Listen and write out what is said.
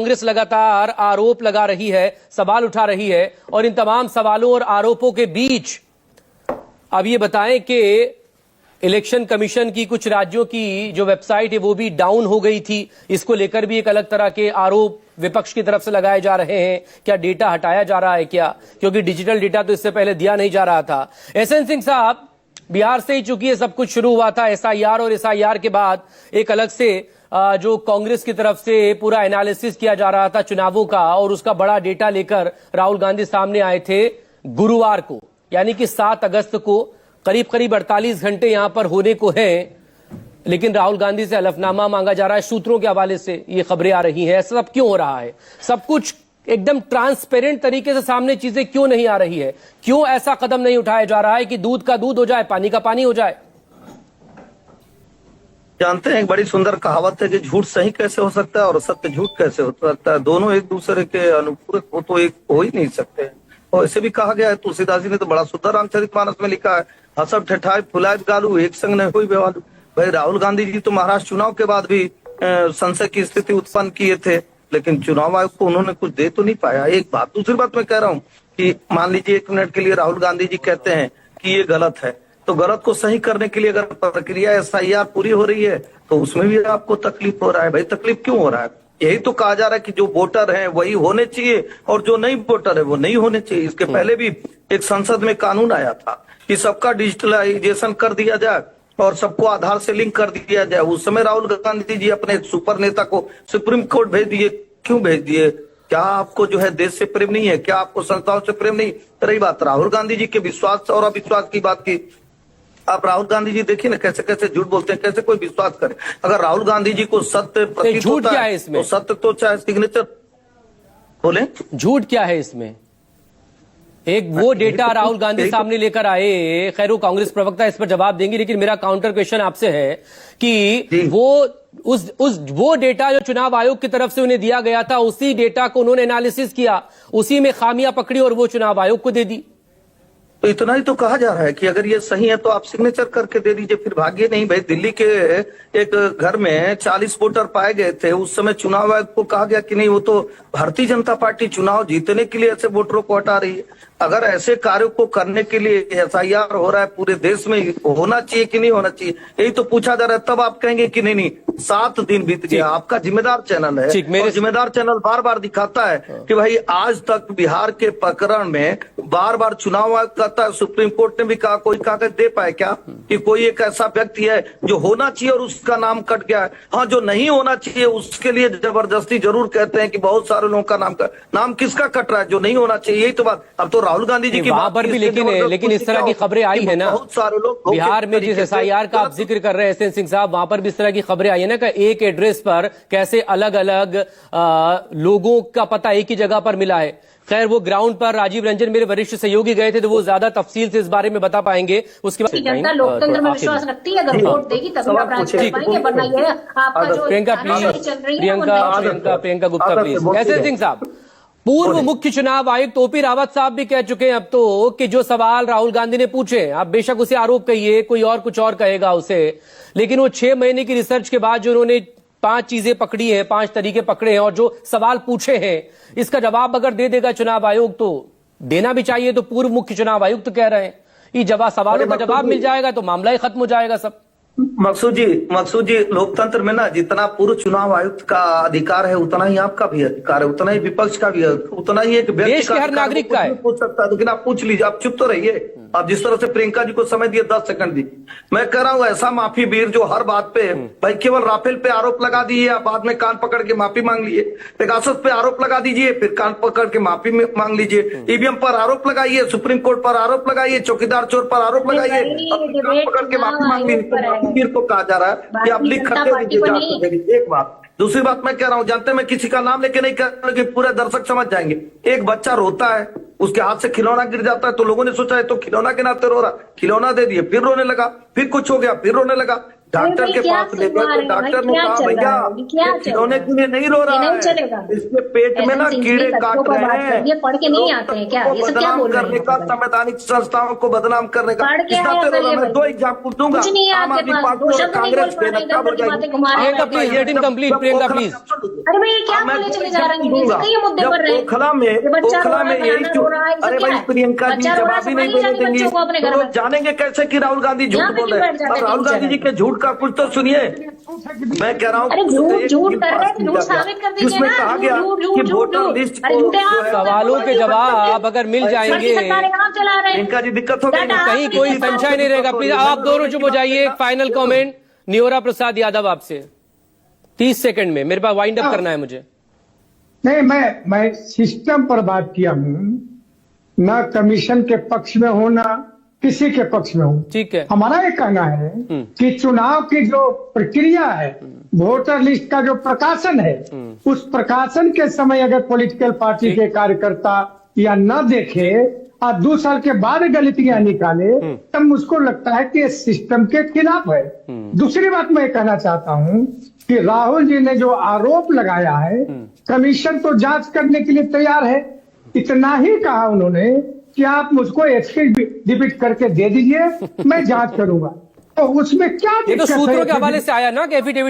कांग्रेस लगातार आरोप लगा रही है, सवाल उठा रही है और इन तमाम सवालों और आरोपों के बीच अब ये बताएं कि इलेक्शन कमीशन की कुछ राज्यों की जो वेबसाइट है वो भी डाउन हो गई थी। इसको लेकर भी एक अलग तरह के आरोप विपक्ष की तरफ से लगाए जा रहे हैं। क्या डेटा हटाया जा रहा है क्या? क्योंकि डिजिटल डेटा तो इससे पहले दिया नहीं जा रहा था। एसएन सिंह साहब, बिहार से ही चूंकि ये सब कुछ शुरू हुआ था एसआईआर, और एसआईआर के बाद एक अलग से जो कांग्रेस की तरफ से पूरा एनालिसिस किया जा रहा था चुनावों का, और उसका बड़ा डेटा लेकर राहुल गांधी सामने आए थे गुरुवार को, यानी कि 7 अगस्त को। करीब 48 घंटे यहां पर होने को हैं, लेकिन राहुल गांधी से हलफनामा मांगा जा रहा है। सूत्रों के हवाले से ये खबरें आ रही हैं। ऐसा सब क्यों हो रहा है? सब कुछ एकदम ट्रांसपेरेंट तरीके से सामने चीजें क्यों नहीं आ रही है? क्यों ऐसा कदम नहीं उठाया जा रहा है कि दूध का दूध हो जाए, पानी का पानी हो जाए? जानते हैं, एक बड़ी सुंदर कहावत है कि झूठ सही कैसे हो सकता है और सत्य झूठ कैसे हो सकता है। दोनों एक दूसरे के अनुपूरक हो तो एक हो ही नहीं सकते। और ऐसे भी कहा गया है, तुलसीदास जी ने तो बड़ा सुंदर रामचरितमानस में लिखा है, हसब ठठाई फुलाए गालू एक संग नहीं हुई बेवालू। भाई राहुल गांधी जी तो महाराष्ट्र चुनाव के बाद भी संशय की स्थिति उत्पन्न किए थे, लेकिन चुनाव आयोग को उन्होंने कुछ दे तो नहीं पाया। एक बात। दूसरी बात मैं कह रहा हूँ कि मान लीजिए 1 मिनट के लिए राहुल गांधी जी कहते हैं कि ये गलत है, तो गलत को सही करने के लिए अगर प्रक्रिया एसआईआर पूरी हो रही है तो उसमें भी आपको तकलीफ हो रहा है। भाई तकलीफ क्यों हो रहा है? यही तो कहा जा रहा है कि जो वोटर हैं वही होने चाहिए और जो नहीं वोटर है वो नहीं होने चाहिए। इसके पहले भी एक संसद में कानून आया था कि सबका डिजिटलाइजेशन कर दिया जाए और सबको आधार से लिंक कर दिया जाए। उस समय राहुल गांधी जी अपने सुपर नेता को सुप्रीम कोर्ट भेज दिए। क्यों भेज दिए? क्या आपको जो है देश से प्रेम नहीं है? क्या आपको संस्थाओं से प्रेम नहीं? रही बात राहुल गांधी जी के विश्वास और अविश्वास की बात की, आप राहुल गांधी जी देखिए ना कैसे कैसे झूठ बोलते हैं, कैसे कोई विश्वास करे। अगर राहुल गांधी जी को सत्य प्रतीत झूठ होता क्या है है इसमें? तो सत्य तो चाहे सिग्नेचर बोले। झूठ क्या है इसमें? एक वो डेटा राहुल गांधी सामने लेकर आए, खैर वो कांग्रेस प्रवक्ता इस पर जवाब देंगे, लेकिन मेरा काउंटर क्वेश्चन आपसे है कि वो डेटा जो चुनाव आयोग की तरफ से उन्हें दिया गया था, उसी डेटा को उन्होंने एनालिसिस किया, उसी में खामियां पकड़ी और वो चुनाव आयोग को दे दी। तो इतना ही तो कहा जा रहा है कि अगर ये सही है तो आप सिग्नेचर करके दे दीजिए। फिर भाग्य नहीं। भाई दिल्ली के एक घर में 40 वोटर पाए गए थे। उस समय चुनाव आयोग को कहा गया कि नहीं, वो तो भारतीय जनता पार्टी चुनाव जीतने के लिए ऐसे वोटरों को हटा रही है। अगर ऐसे कार्यों को करने के लिए एसआईआर हो रहा है पूरे देश में, होना चाहिए कि नहीं होना चाहिए, यही तो पूछा जा रहा है। तब आप कहेंगे कि नहीं नहीं 7 दिन बीत गया। आपका जिम्मेदार चैनल है और जिम्मेदार चैनल बार बार दिखाता है कि भाई आज तक बिहार के प्रकरण में बार बार चुनाव आयोग कहता है, सुप्रीम कोर्ट ने भी कहा, कोई कागज दे पाए क्या कि कोई एक ऐसा व्यक्ति है जो होना चाहिए और उसका नाम कट गया है? हाँ, जो नहीं होना चाहिए उसके लिए जबरदस्ती जरूर कहते हैं कि बहुत सारे लोगों का नाम किसका कट रहा है? जो नहीं होना चाहिए। यही तो बात। अब तो राहुल गांधी जी की वहां पर भी लेकिन इस तरह की खबरें आई है ना, बहुत सारे लोग बिहार में जिस एसआईआर का आप जिक्र कर रहे हैं एसएन सिंह साहब, वहां पर भी इस तरह की खबरें आई है ना कि एक एड्रेस पर कैसे अलग अलग लोगों का पता एक ही जगह पर मिला है। खैर वो ग्राउंड पर राजीव रंजन मेरे वरिष्ठ सहयोगी गए थे, तो वो ज्यादा तफसील से इस बारे में बता पाएंगे। उसके बाद जनता लोकतंत्र में विश्वास रखती है, अगर वोट देगी तभी आप राज कर पाएंगे, वरना ये आपका जो प्रियंका गुप्ता प्लीज। एसएन सिंह साहब, पूर्व मुख्य चुनाव आयुक्त ओपी रावत साहब भी कह चुके हैं अब तो कि जो सवाल राहुल गांधी ने पूछे, आप बेशक उसे आरोप कहिए, कोई और कुछ और कहेगा उसे, लेकिन वो 6 महीने की रिसर्च के बाद जो उन्होंने 5 चीजें पकड़ी है, 5 तरीके पकड़े हैं और जो सवाल पूछे हैं, इसका जवाब अगर दे देगा चुनाव आयोग तो देना भी चाहिए। तो पूर्व मुख्य चुनाव आयुक्त कह रहे हैं ये सवालों का जवाब मिल जाएगा तो मामला ही खत्म हो जाएगा सब। मकसूद जी, लोकतंत्र में ना जितना पूर्व चुनाव आयुक्त का अधिकार है उतना ही आपका भी अधिकार है, उतना ही विपक्ष का भी है, उतना ही एक व्यक्ति देश के हर नागरिक का है। पूछ सकता है, लेकिन आप पूछ लीजिए। आप चुप तो रहिए। आप जिस तरह से प्रियंका जी को समय दिए 10 सेकंड दी, मैं कह रहा हूं ऐसा माफी वीर जो हर बात पे भाई केवल राफेल पे आरोप लगा दिए या बाद में कान पकड़ के माफी मांग लिए, पेगासस पे आरोप लगा दीजिए फिर कान पकड़ के माफी मांग लीजिए, ईवीएम पर आरोप लगाइए, सुप्रीम कोर्ट पर आरोप लगाइए, चौकीदार चोर पर आरोप लगाइए, कान पकड़ के माफी मांग लीजिए। को कहा जा रहा है कि आप लिख करके। एक बात। दूसरी बात मैं कह रहा हूं, जानते मैं किसी का नाम लेके नहीं कह रहा कि पूरे दर्शक समझ जाएंगे। एक बच्चा रोता है, उसके हाथ से खिलौना गिर जाता है तो लोगों ने सोचा है तो खिलौना के नाते रो रहा, खिलौना दे दिए, फिर रोने लगा, फिर कुछ हो गया, फिर रोने लगा। डॉक्टर भाई के क्या पास ले गए सुनवा तो रहे हैं डॉक्टर भाई, ने क्या कहा चल भैया रहा है? क्या ये चल खिलौने रहा के लिए नहीं रो ये रहा नहीं है, चलेगा। इसके पेट में ना ऐसे कीड़े सिंपली काट तथ्यों पर रहे बात हैं। करिए, पढ़ के नहीं आते हैं क्या? ये सब क्या बदनाम बोल रहे करने हैं का, आप? संवैधानिक संस्थाओं को बदनाम करने का पढ़ के इस आए नाते अगर रो रहा ये है। मैं दो भाई। एग्जाम्पल दूंगा। कुछ नहीं है आम आपके आदमी पास, पार्टी दो और शब्द नहीं कांग्रेस बोल पा के रहे, नकाब हो इधर-उधर की जाएगी। बातें घुमा रहे हैं प्रियंका अपने प्लीज यहाँ। Let him complete, Priyanka please. अरे भाई ये क्या मैं बोले दो चले जा रहे एग्जाम्पल हैं? ये दूंगा। कई मुद्दे जब पर रहे। ओखला में ये बच्चा रो रहा है, यही फलाना रो रहा है, ये सब अरे क्या भाई है? प्रियंका जी बच्चा रो रहा है, जवाब ही नहीं संभालिए देने जाके देंगी। बच्चों को अपने घर तो में। जानेंगे कैसे कि राहुल गांधी यहाँ झूठ पे बोल क्यों रहे बैठ हैं। जाते अब हैं राहुल टीवी गांधी जी चैनल के झूठ का कुछ तो सुनिए। मैं कह रहा हूँ अरे कि झूठ एक झूठ बिल कर रहे पास हैं, किया झूठ गया, साबित कर दीजिए जिसमें ना। कहा झूठ गया झूठ कि झूठ झूठ वोटर झूठ। लिस्ट अरे को झूठे जो आप है सवालों के जवाब अगर मिल बाकी जाएंगे, सरकार यहाँ चला रहे हैं। इनका जी दिक्कत हो गई ना। कहीं कोई संशय नहीं रहेगा। प्लीज आप दोनों चुप हो जाइए। एक फाइनल कमेंट न्योरा प्रसाद यादव आपसे 30 सेकंड में, मेरे पास वाइंड अप करना है मुझे। नहीं, मैं सिस्टम पर बात किया हूँ, ना कमीशन के पक्ष में हूँ ना किसी के पक्ष में हूँ। ठीक है। हमारा ये कहना है कि चुनाव की जो प्रक्रिया है, वोटर लिस्ट का जो प्रकाशन है, उस प्रकाशन के समय अगर पॉलिटिकल पार्टी के कार्यकर्ता या न देखे और 2 साल के बाद गलतियां निकाले, तब मुझको लगता है कि ये सिस्टम के खिलाफ है। दूसरी बात मैं कहना चाहता हूँ कि राहुल जी ने जो आरोप लगाया है, कमीशन तो जांच करने के लिए तैयार है। इतना ही कहा उन्होंने कि आप मुझको एफिडेविट करके दे दीजिए, मैं जांच करूंगा। तो उसमें क्या ये तो दिक्कत है? सूत्रों के हवाले से आया ना कि एफिडेविट